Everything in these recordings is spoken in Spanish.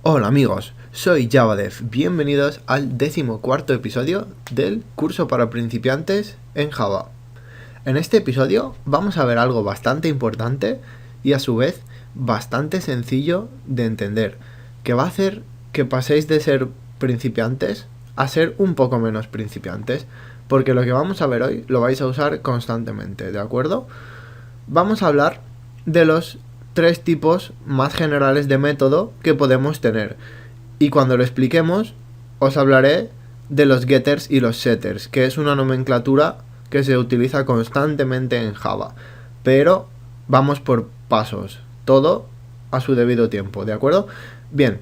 Hola amigos, soy JavaDev, bienvenidos al 14º episodio del curso para principiantes en Java. En este episodio vamos a ver algo bastante importante y a su vez bastante sencillo de entender, que va a hacer que paséis de ser principiantes a ser un poco menos principiantes, porque lo que vamos a ver hoy lo vais a usar constantemente, ¿de acuerdo? Vamos a hablar de los tres tipos más generales de método que podemos tener. Y cuando lo expliquemos, os hablaré de los getters y los setters, que es una nomenclatura que se utiliza constantemente en Java. Pero vamos por pasos, todo a su debido tiempo, ¿de acuerdo? Bien,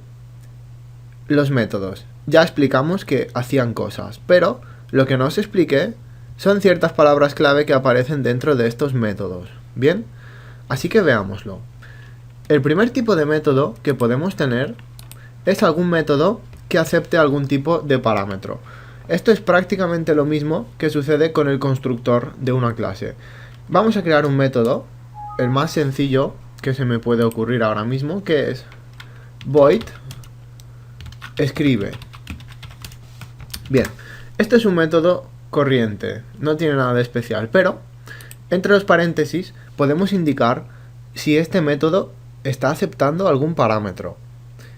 los métodos. Ya explicamos que hacían cosas, pero lo que no os expliqué son ciertas palabras clave que aparecen dentro de estos métodos. Bien, así que veámoslo. El primer tipo de método que podemos tener es algún método que acepte algún tipo de parámetro. Esto es prácticamente lo mismo que sucede con el constructor de una clase. Vamos a crear un método, el más sencillo que se me puede ocurrir ahora mismo, que es void escribe. Bien, este es un método corriente, no tiene nada de especial, pero entre los paréntesis podemos indicar si este método está aceptando algún parámetro.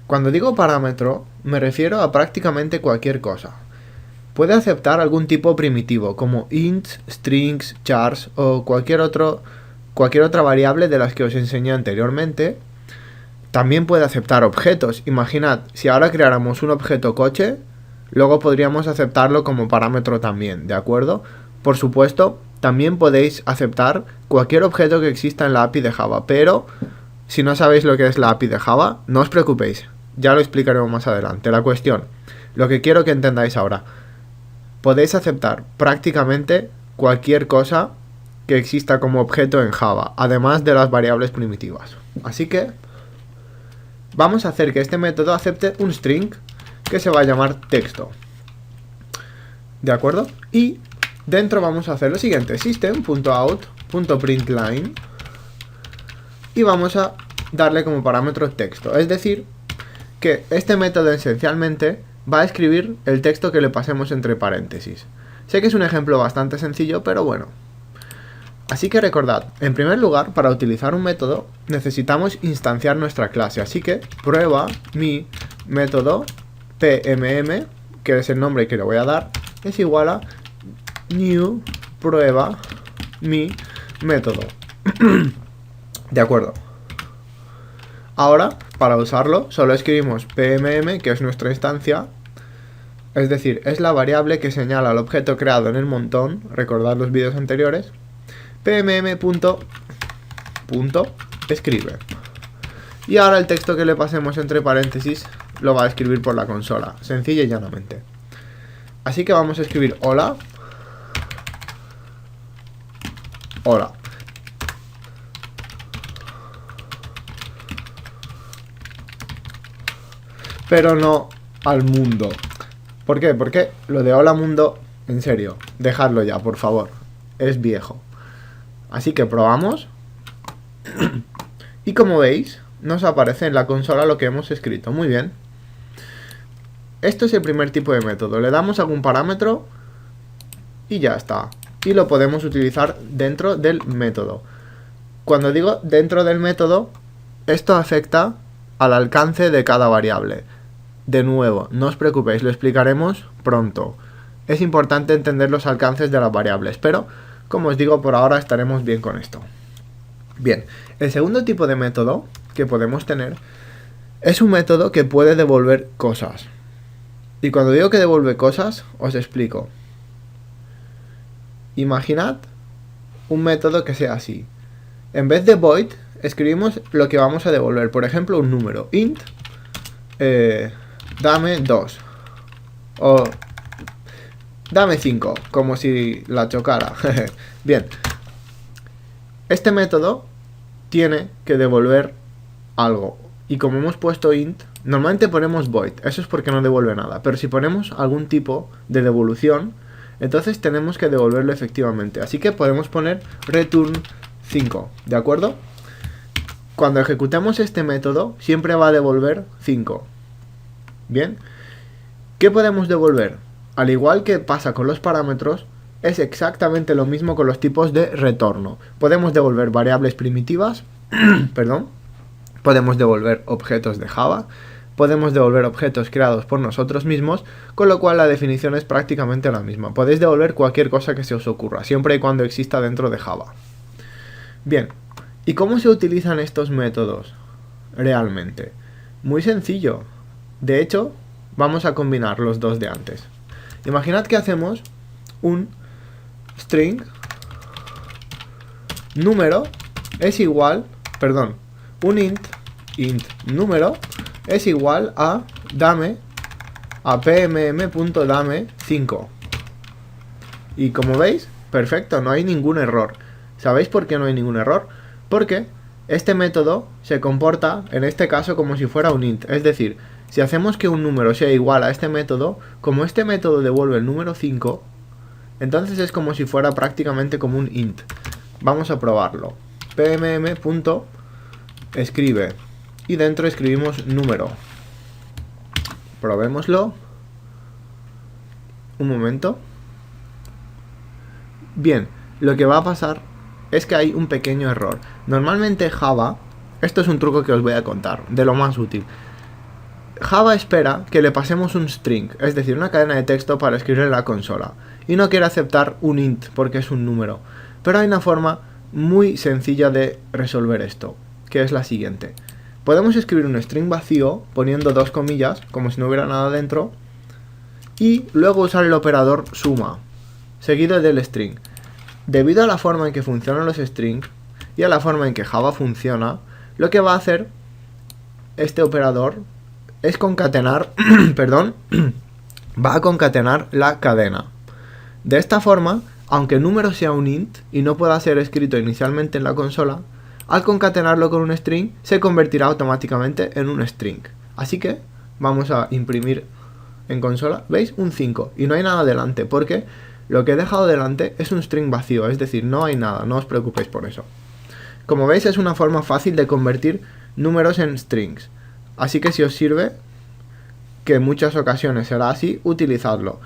Cuando digo parámetro, me refiero a prácticamente cualquier cosa. Puede aceptar algún tipo primitivo, como ints, strings, chars o cualquier otra variable de las que os enseñé anteriormente. También puede aceptar objetos. Imaginad, si ahora creáramos un objeto coche, luego podríamos aceptarlo como parámetro también, ¿de acuerdo? Por supuesto, también podéis aceptar cualquier objeto que exista en la API de Java, pero si no sabéis lo que es la API de Java, no os preocupéis, ya lo explicaremos más adelante. La cuestión, lo que quiero que entendáis ahora, podéis aceptar prácticamente cualquier cosa que exista como objeto en Java, además de las variables primitivas. Así que vamos a hacer que este método acepte un string que se va a llamar texto. ¿De acuerdo? Y dentro vamos a hacer lo siguiente, system.out.println, y vamos a darle como parámetro texto. Es decir, que este método esencialmente va a escribir el texto que le pasemos entre paréntesis. Sé que es un ejemplo bastante sencillo, pero bueno. Así que recordad, en primer lugar, para utilizar un método necesitamos instanciar nuestra clase. Así que prueba mi método pmm, que es el nombre que le voy a dar, es igual a new prueba mi método. De acuerdo. Ahora, para usarlo, solo escribimos pmm, que es nuestra instancia, es decir, es la variable que señala al objeto creado en el montón, recordad los vídeos anteriores, pmm.escribe. Y ahora el texto que le pasemos entre paréntesis lo va a escribir por la consola, sencilla y llanamente. Así que vamos a escribir hola. Hola. Pero no al mundo. ¿Por qué? Porque lo de hola mundo, en serio, dejadlo ya, por favor. Es viejo. Así que probamos. Y como veis, nos aparece en la consola lo que hemos escrito. Muy bien. Esto es el primer tipo de método. Le damos algún parámetro y ya está. Y lo podemos utilizar dentro del método. Cuando digo dentro del método, esto afecta al alcance de cada variable. De nuevo, no os preocupéis, lo explicaremos pronto. Es importante entender los alcances de las variables, pero como os digo, por ahora estaremos bien con esto. Bien, el segundo tipo de método que podemos tener es un método que puede devolver cosas. Y cuando digo que devuelve cosas, os explico. Imaginad un método que sea así. En vez de void, escribimos lo que vamos a devolver. Por ejemplo, un número. Int, dame 2. O dame 5, como si la chocara. Bien. Este método tiene que devolver algo. Y como hemos puesto int, normalmente ponemos void. Eso es porque no devuelve nada. Pero si ponemos algún tipo de devolución, entonces tenemos que devolverlo efectivamente. Así que podemos poner return 5. ¿De acuerdo? Cuando ejecutemos este método, siempre va a devolver 5. Bien, ¿qué podemos devolver? Al igual que pasa con los parámetros, es exactamente lo mismo con los tipos de retorno. Podemos devolver variables primitivas, perdón, podemos devolver objetos de Java, podemos devolver objetos creados por nosotros mismos, con lo cual la definición es prácticamente la misma. Podéis devolver cualquier cosa que se os ocurra, siempre y cuando exista dentro de Java. Bien, ¿y cómo se utilizan estos métodos realmente? Muy sencillo. De hecho, vamos a combinar los dos de antes. Imaginad que hacemos un string número es igual, perdón, un int número es igual a pmm.dame 5. Y como veis, perfecto, no hay ningún error. ¿Sabéis por qué no hay ningún error? Porque este método se comporta, en este caso, como si fuera un int. Es decir, si hacemos que un número sea igual a este método, como este método devuelve el número 5, entonces es como si fuera prácticamente como un int. Vamos a probarlo. pmm.escribe y dentro escribimos número. Probémoslo. Un momento. Bien, lo que va a pasar es que hay un pequeño error. Normalmente Java, esto es un truco que os voy a contar, de lo más útil. Java espera que le pasemos un string, es decir, una cadena de texto para escribir en la consola, y no quiere aceptar un int porque es un número. Pero hay una forma muy sencilla de resolver esto, que es la siguiente. Podemos escribir un string vacío poniendo dos comillas, como si no hubiera nada dentro, y luego usar el operador suma, seguido del string. Debido a la forma en que funcionan los strings y a la forma en que Java funciona, lo que va a hacer este operador es concatenar, perdón, va a concatenar la cadena. De esta forma, aunque el número sea un int y no pueda ser escrito inicialmente en la consola, al concatenarlo con un string se convertirá automáticamente en un string. Así que vamos a imprimir en consola, ¿veis? Un 5 y no hay nada delante porque lo que he dejado delante es un string vacío, es decir, no hay nada, no os preocupéis por eso. Como veis, es una forma fácil de convertir números en strings. Así que si os sirve, que en muchas ocasiones será así, utilizadlo.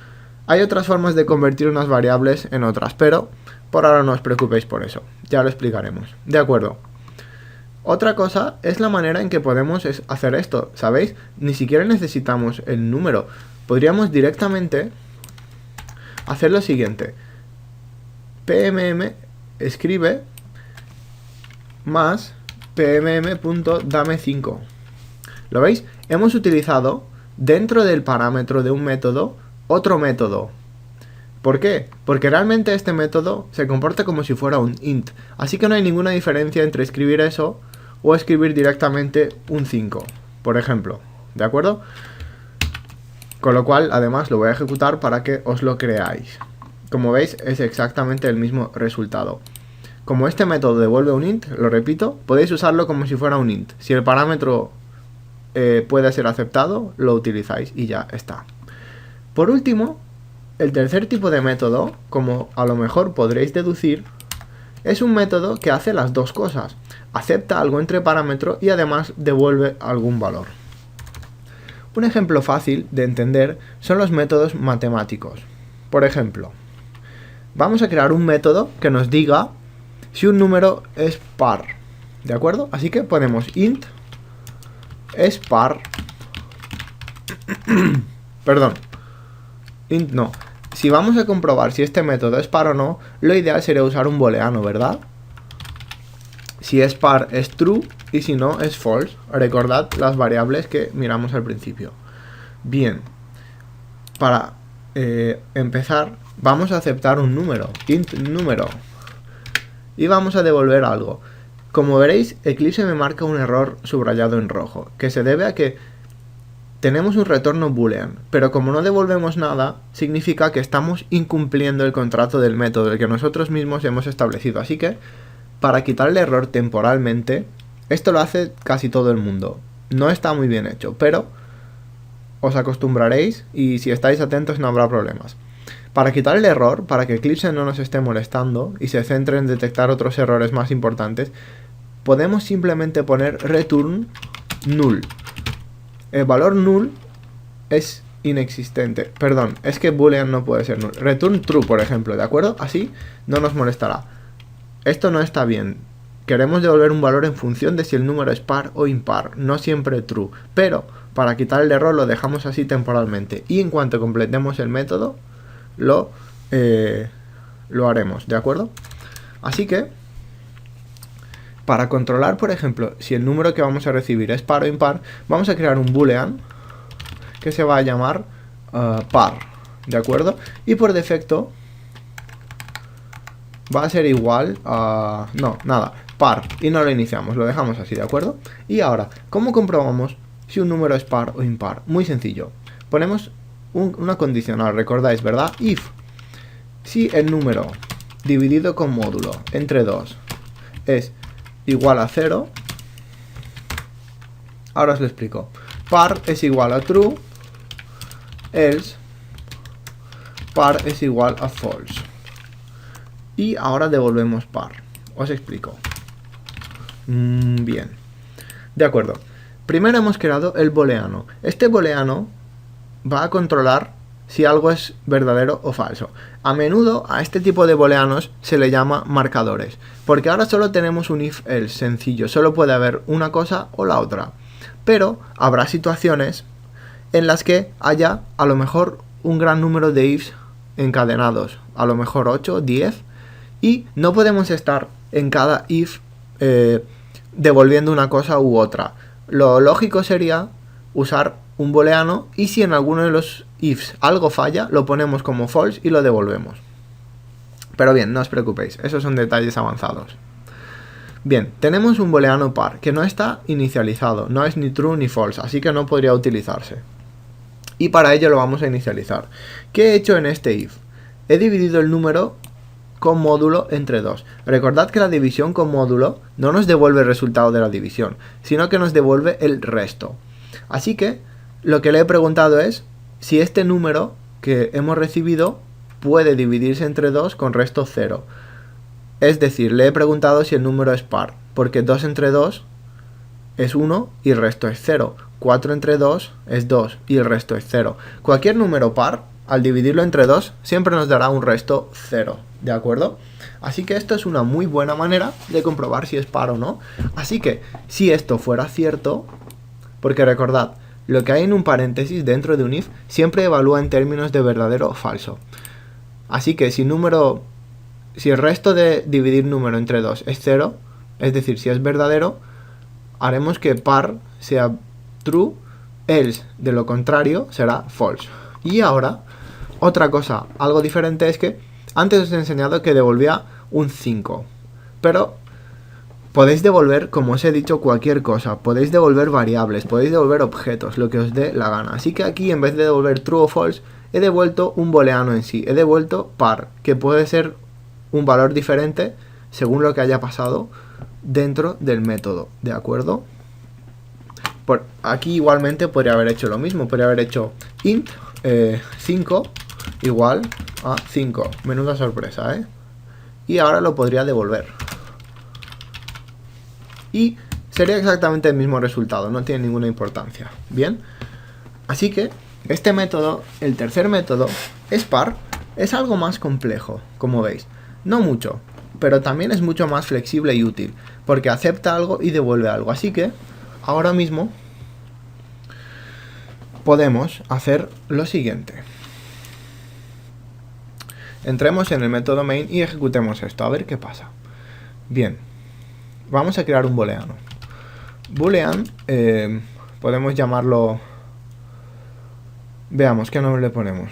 Hay otras formas de convertir unas variables en otras, pero por ahora no os preocupéis por eso, ya lo explicaremos. De acuerdo. Otra cosa es la manera en que podemos hacer esto, ¿sabéis? Ni siquiera necesitamos el número. Podríamos directamente hacer lo siguiente. pmm escribe más pmm.dame5. ¿Lo veis? Hemos utilizado dentro del parámetro de un método otro método. ¿Por qué? Porque realmente este método se comporta como si fuera un int. Así que no hay ninguna diferencia entre escribir eso o escribir directamente un 5, por ejemplo. ¿De acuerdo? Con lo cual, además, lo voy a ejecutar para que os lo creáis. Como veis, es exactamente el mismo resultado. Como este método devuelve un int, lo repito, podéis usarlo como si fuera un int. Si el parámetro puede ser aceptado, lo utilizáis y ya está. Por último, el tercer tipo de método, como a lo mejor podréis deducir, es un método que hace las dos cosas. Acepta algo entre parámetros y además devuelve algún valor. Un ejemplo fácil de entender son los métodos matemáticos. Por ejemplo, vamos a crear un método que nos diga si un número es par. ¿De acuerdo? Así que ponemos int es par. Perdón. Int no. Si vamos a comprobar si este método es par o no, lo ideal sería usar un booleano, ¿verdad? Si es par es true y si no es false. Recordad las variables que miramos al principio. Bien, para empezar vamos a aceptar un número, int número, y vamos a devolver algo. Como veréis, Eclipse me marca un error subrayado en rojo, que se debe a que tenemos un retorno boolean, pero como no devolvemos nada, significa que estamos incumpliendo el contrato del método, el que nosotros mismos hemos establecido. Así que, para quitar el error temporalmente, esto lo hace casi todo el mundo. No está muy bien hecho, pero os acostumbraréis y si estáis atentos no habrá problemas. Para quitar el error, para que Eclipse no nos esté molestando y se centre en detectar otros errores más importantes, podemos simplemente poner return null. El valor null es inexistente. Perdón, es que boolean no puede ser null. Return true, por ejemplo, ¿de acuerdo? Así no nos molestará. Esto no está bien. Queremos devolver un valor en función de si el número es par o impar, no siempre true. Pero para quitar el error lo dejamos así temporalmente. Y en cuanto completemos el método, lo haremos, ¿de acuerdo? Así que, para controlar, por ejemplo, si el número que vamos a recibir es par o impar, vamos a crear un boolean que se va a llamar par, ¿de acuerdo? Y por defecto va a ser igual a... no, nada, par, y no lo iniciamos, lo dejamos así, ¿de acuerdo? Y ahora, ¿cómo comprobamos si un número es par o impar? Muy sencillo, ponemos una condicional, recordáis, ¿verdad? If, si el número dividido con módulo entre 2 es igual a 0, ahora os lo explico, par es igual a true, else par es igual a false. Y ahora devolvemos par. Os explico. Bien. De acuerdo. Primero hemos creado el booleano. Este booleano va a controlar si algo es verdadero o falso. A menudo a este tipo de booleanos se le llama marcadores. Porque ahora solo tenemos un if-else sencillo. Solo puede haber una cosa o la otra. Pero habrá situaciones en las que haya a lo mejor un gran número de ifs encadenados. A lo mejor 8, 10. Y no podemos estar en cada if devolviendo una cosa u otra. Lo lógico sería usar un booleano y si en alguno de los ifs algo falla, lo ponemos como false y lo devolvemos. Pero bien, no os preocupéis, esos son detalles avanzados. Bien, tenemos un booleano par que no está inicializado, no es ni true ni false, así que no podría utilizarse. Y para ello lo vamos a inicializar. ¿Qué he hecho en este if? He dividido el número con módulo entre 2. Recordad que la división con módulo no nos devuelve el resultado de la división, sino que nos devuelve el resto. Así que lo que le he preguntado es si este número que hemos recibido puede dividirse entre 2 con resto 0. Es decir, le he preguntado si el número es par, porque 2 entre 2 es 1 y el resto es 0. 4 entre 2 es 2 y el resto es 0. Cualquier número par, al dividirlo entre 2, siempre nos dará un resto 0, ¿de acuerdo? Así que esto es una muy buena manera de comprobar si es par o no. Así que, si esto fuera cierto, porque recordad, lo que hay en un paréntesis dentro de un if siempre evalúa en términos de verdadero o falso. Así que si el resto de dividir número entre 2 es 0, es decir, si es verdadero, haremos que par sea true, else de lo contrario será false. Y ahora, otra cosa, algo diferente es que antes os he enseñado que devolvía un 5, pero podéis devolver, como os he dicho, cualquier cosa, podéis devolver variables, podéis devolver objetos, lo que os dé la gana. Así que aquí en vez de devolver true o false, he devuelto un booleano en sí, he devuelto par, que puede ser un valor diferente según lo que haya pasado dentro del método, ¿de acuerdo? Aquí igualmente podría haber hecho lo mismo, podría haber hecho int 5 igual a 5, menuda sorpresa, ¿eh? Y ahora lo podría devolver. Y sería exactamente el mismo resultado, no tiene ninguna importancia, ¿bien? Así que este método, el tercer método, es par, es algo más complejo, como veis. No mucho, pero también es mucho más flexible y útil, porque acepta algo y devuelve algo. Así que ahora mismo podemos hacer lo siguiente. Entremos en el método main y ejecutemos esto, a ver qué pasa. Bien, vamos a crear un booleano. Boolean, podemos llamarlo... Veamos qué nombre le ponemos.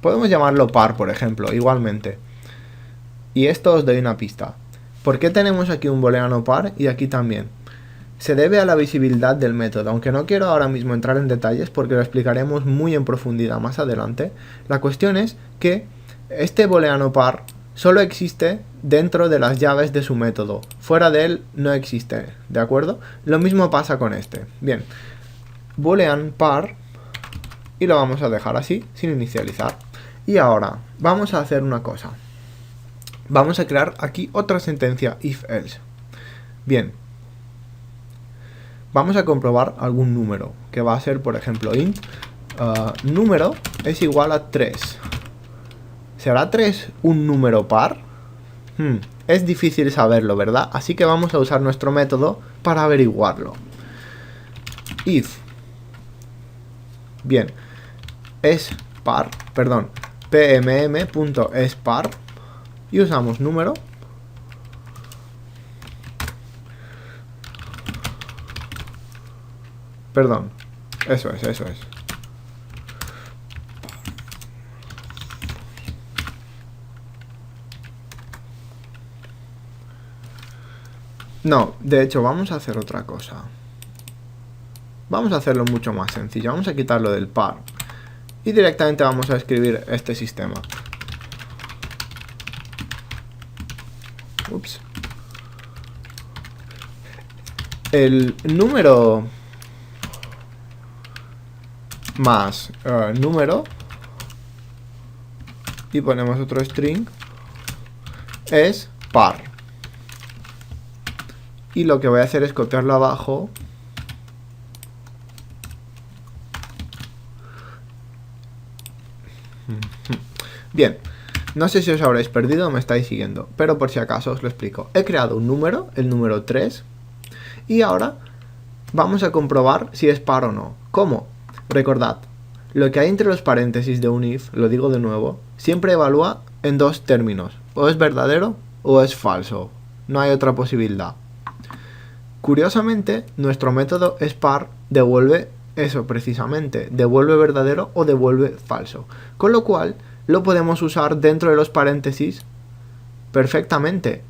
Podemos llamarlo par, por ejemplo, igualmente. Y esto os doy una pista. ¿Por qué tenemos aquí un booleano par y aquí también? Se debe a la visibilidad del método, aunque no quiero ahora mismo entrar en detalles porque lo explicaremos muy en profundidad más adelante. La cuestión es que este booleano par solo existe dentro de las llaves de su método. Fuera de él no existe, ¿de acuerdo? Lo mismo pasa con este. Bien, boolean par y lo vamos a dejar así, sin inicializar. Y ahora vamos a hacer una cosa. Vamos a crear aquí otra sentencia if else. Bien. vamos a comprobar algún número, que va a ser, por ejemplo, int número es igual a 3. ¿Será 3 un número par? Es difícil saberlo, ¿verdad? Así que vamos a usar nuestro método para averiguarlo. If, bien, es par, perdón, pmm.espar, y usamos número. Perdón, eso es. No, de hecho, vamos a hacer otra cosa. Vamos a hacerlo mucho más sencillo. Vamos a quitarlo del par. Y directamente vamos a escribir este sistema. Ups. El número más número, y ponemos otro string, es par. Y lo que voy a hacer es copiarlo abajo. Bien, no sé si os habréis perdido o me estáis siguiendo, pero por si acaso os lo explico. He creado un número, el número 3, y ahora vamos a comprobar si es par o no. ¿Cómo? Recordad, lo que hay entre los paréntesis de un if, lo digo de nuevo, siempre evalúa en dos términos. O es verdadero o es falso. No hay otra posibilidad. Curiosamente, nuestro método espar devuelve eso precisamente. Devuelve verdadero o devuelve falso. Con lo cual, lo podemos usar dentro de los paréntesis perfectamente.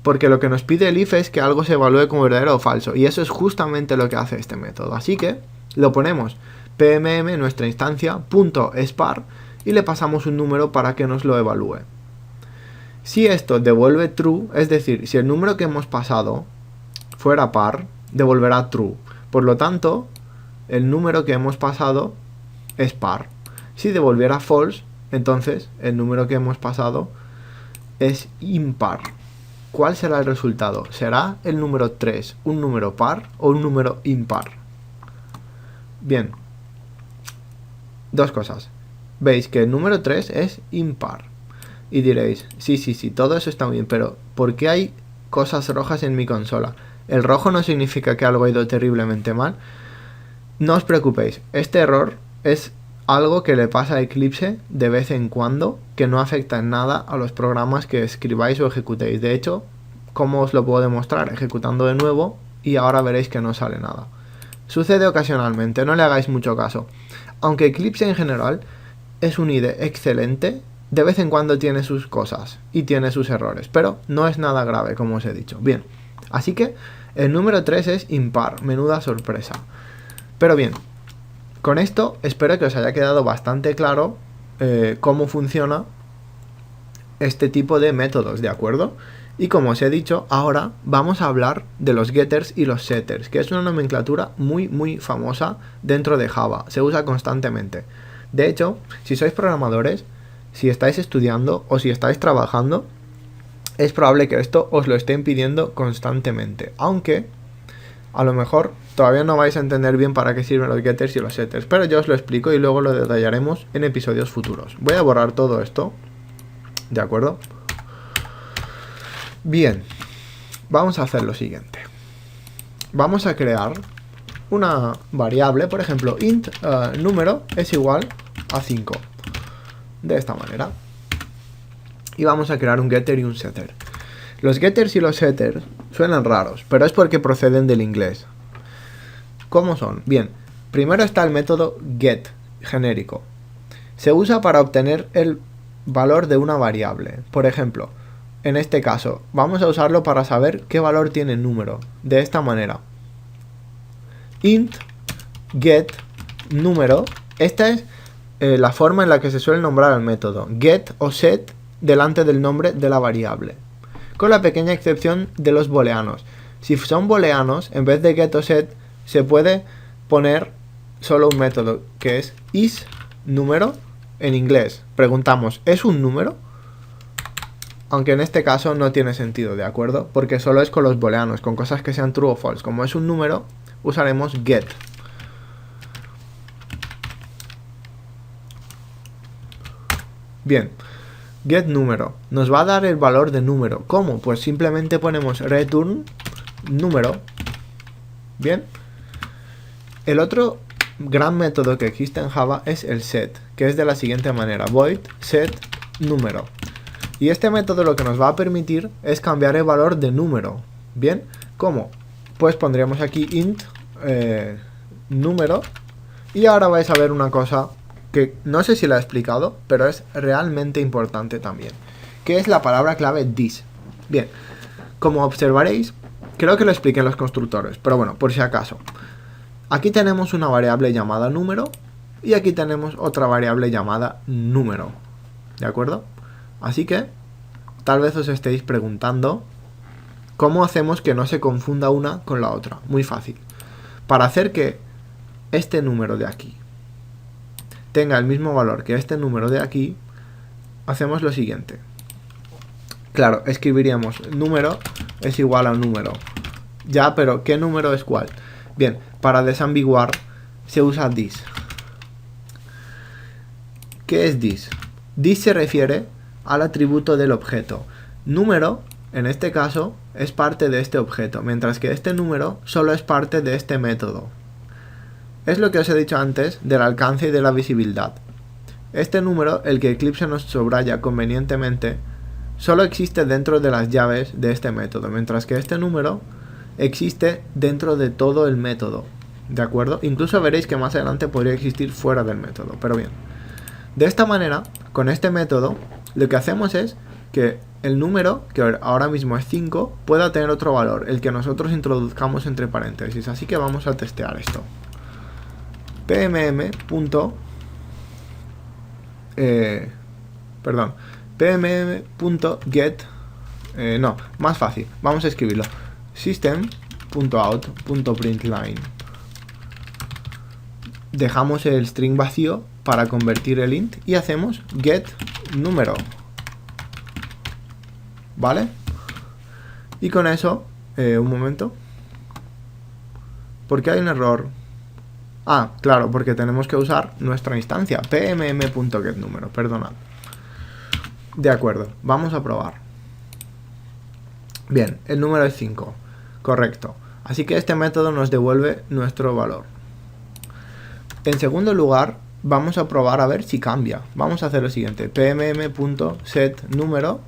Porque lo que nos pide el if es que algo se evalúe como verdadero o falso. Y eso es justamente lo que hace este método. Así que lo ponemos pmm, nuestra instancia, .espar, y le pasamos un número para que nos lo evalúe. Si esto devuelve true, es decir, si el número que hemos pasado fuera par, devolverá true. Por lo tanto, el número que hemos pasado es par. Si devolviera false, entonces el número que hemos pasado es impar. ¿Cuál será el resultado? ¿Será el número 3 un número par o un número impar? Bien, dos cosas. Veis que el número 3 es impar. Y diréis, sí, todo eso está bien, pero ¿por qué hay cosas rojas en mi consola? El rojo no significa que algo ha ido terriblemente mal. No os preocupéis, este error es algo que le pasa a Eclipse de vez en cuando, que no afecta en nada a los programas que escribáis o ejecutéis. De hecho, ¿cómo os lo puedo demostrar? Ejecutando de nuevo y ahora veréis que no sale nada. Sucede ocasionalmente, no le hagáis mucho caso. Aunque Eclipse en general es un IDE excelente, de vez en cuando tiene sus cosas y tiene sus errores, pero no es nada grave, como os he dicho. Bien, así que el número 3 es impar, menuda sorpresa. Pero bien, con esto espero que os haya quedado bastante claro cómo funciona este tipo de métodos, ¿de acuerdo? Y como os he dicho, ahora vamos a hablar de los getters y los setters, que es una nomenclatura muy famosa dentro de Java, se usa constantemente. De hecho, si sois programadores, si estáis estudiando o si estáis trabajando, es probable que esto os lo estén pidiendo constantemente, aunque a lo mejor todavía no vais a entender bien para qué sirven los getters y los setters, pero yo os lo explico y luego lo detallaremos en episodios futuros. Voy a borrar todo esto, ¿de acuerdo? Bien, vamos a hacer lo siguiente. Vamos a crear una variable, por ejemplo, int número es igual a 5. De esta manera. Y vamos a crear un getter y un setter. Los getters y los setters suenan raros, pero es porque proceden del inglés. ¿Cómo son? Bien, primero está el método get, genérico. Se usa para obtener el valor de una variable. Por ejemplo, en este caso, vamos a usarlo para saber qué valor tiene el número. De esta manera. Int get número. Esta es la forma en la que se suele nombrar al método. Get o set delante del nombre de la variable. Con la pequeña excepción de los booleanos. Si son booleanos, en vez de get o set, se puede poner solo un método, que es isNúmero en inglés. Preguntamos, ¿es un número? Aunque en este caso no tiene sentido, ¿de acuerdo? Porque solo es con los booleanos, con cosas que sean true o false. Como es un número, usaremos get. Bien, get número. Nos va a dar el valor de número. ¿Cómo? Pues simplemente ponemos return número. Bien. El otro gran método que existe en Java es el set, que es de la siguiente manera: void set número. Y este método lo que nos va a permitir es cambiar el valor de número. Bien, ¿cómo? Pues pondríamos aquí int número. Y ahora vais a ver una cosa que no sé si la he explicado, pero es realmente importante también, que es la palabra clave this. Bien, como observaréis, creo que lo expliqué en los constructores, pero bueno, por si acaso. Aquí tenemos una variable llamada número y aquí tenemos otra variable llamada número. ¿De acuerdo? Así que, tal vez os estéis preguntando, ¿cómo hacemos que no se confunda una con la otra? Muy fácil. Para hacer que este número de aquí tenga el mismo valor que este número de aquí, hacemos lo siguiente. Claro, escribiríamos número es igual a número. Ya, pero ¿qué número es cuál? Bien, para desambiguar se usa this. ¿Qué es this? This se refiere al atributo del objeto. Número, en este caso, es parte de este objeto, mientras que este número solo es parte de este método. Es lo que os he dicho antes del alcance y de la visibilidad. Este número, el que Eclipse nos subraya convenientemente, solo existe dentro de las llaves de este método, mientras que este número existe dentro de todo el método. ¿De acuerdo? Incluso veréis que más adelante podría existir fuera del método, pero bien. De esta manera, con este método, lo que hacemos es que el número, que ahora mismo es 5, pueda tener otro valor, el que nosotros introduzcamos entre paréntesis. Así que vamos a testear esto. pmm.get no, más fácil, vamos a escribirlo: system.out.println. Dejamos el string vacío para convertir el int y hacemos get número, ¿vale? Y con eso, un momento, porque hay un error. Ah, claro, porque tenemos que usar nuestra instancia pmm.getNúmero, perdonad. De acuerdo, vamos a probar. Bien, el número es 5, correcto. Así que este método nos devuelve nuestro valor. En segundo lugar, vamos a probar a ver si cambia. Vamos a hacer lo siguiente: pmm.setNúmero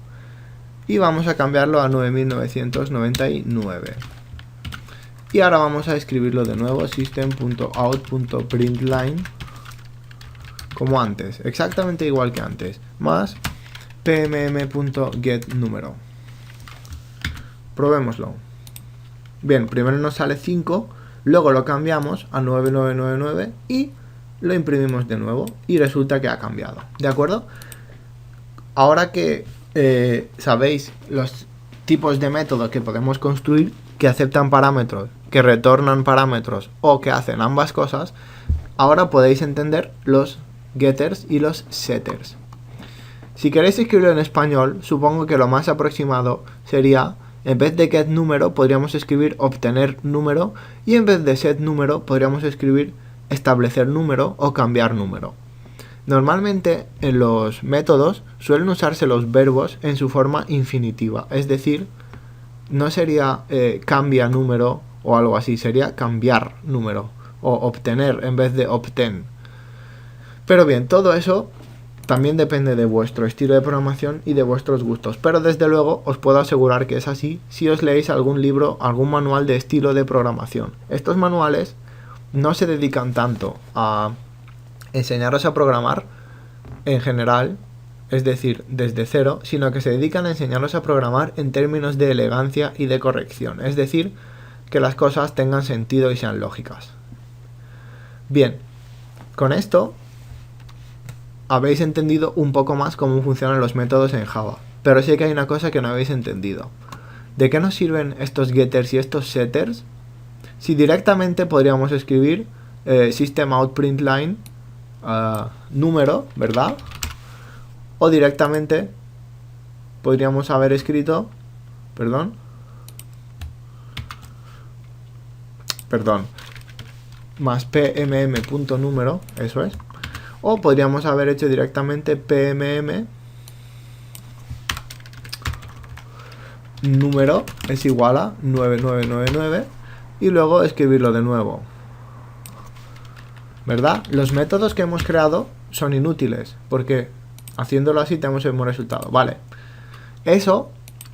y vamos a cambiarlo a 9999. Y ahora vamos a escribirlo de nuevo: system.out.println, como antes, exactamente igual que antes, más pmm.getNúmero. Probémoslo. Bien, primero nos sale 5, luego lo cambiamos a 9999 y lo imprimimos de nuevo y resulta que ha cambiado. ¿De acuerdo? Ahora que sabéis los tipos de métodos que podemos construir, que aceptan parámetros, que retornan parámetros o que hacen ambas cosas, ahora podéis entender los getters y los setters. Si queréis escribirlo en español, supongo que lo más aproximado sería: en vez de get número podríamos escribir obtener número, y en vez de set número podríamos escribir establecer número o cambiar número. Normalmente en los métodos suelen usarse los verbos en su forma infinitiva, es decir, no sería cambia número o algo así, sería cambiar número o obtener en vez de obtén. Pero bien, todo eso también depende de vuestro estilo de programación y de vuestros gustos, pero desde luego os puedo asegurar que es así si os leéis algún libro, algún manual de estilo de programación. Estos manuales no se dedican tanto a enseñaros a programar en general, es decir, desde cero, sino que se dedican a enseñaros a programar en términos de elegancia y de corrección, es decir, que las cosas tengan sentido y sean lógicas. Bien, con esto habéis entendido un poco más cómo funcionan los métodos en Java, pero sí que hay una cosa que no habéis entendido. ¿De qué nos sirven estos getters y estos setters? Si directamente podríamos escribir system.out.println número, ¿verdad? O directamente podríamos haber escrito, perdón, más pmm.número, eso es. O podríamos haber hecho directamente pmm número es igual a 9999 y luego escribirlo de nuevo. ¿Verdad? Los métodos que hemos creado son inútiles porque haciéndolo así tenemos el mismo resultado. Vale. Eso,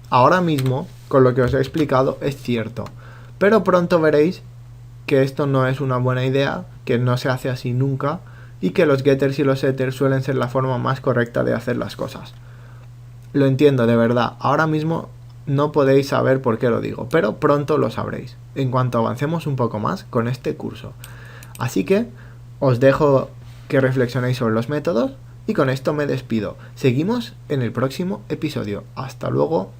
ahora mismo, con lo que os he explicado, es cierto. Pero pronto veréis que esto no es una buena idea, que no se hace así nunca y que los getters y los setters suelen ser la forma más correcta de hacer las cosas. Lo entiendo, de verdad. Ahora mismo no podéis saber por qué lo digo, pero pronto lo sabréis, en cuanto avancemos un poco más con este curso. Así que os dejo que reflexionéis sobre los métodos y con esto me despido. Seguimos en el próximo episodio. Hasta luego.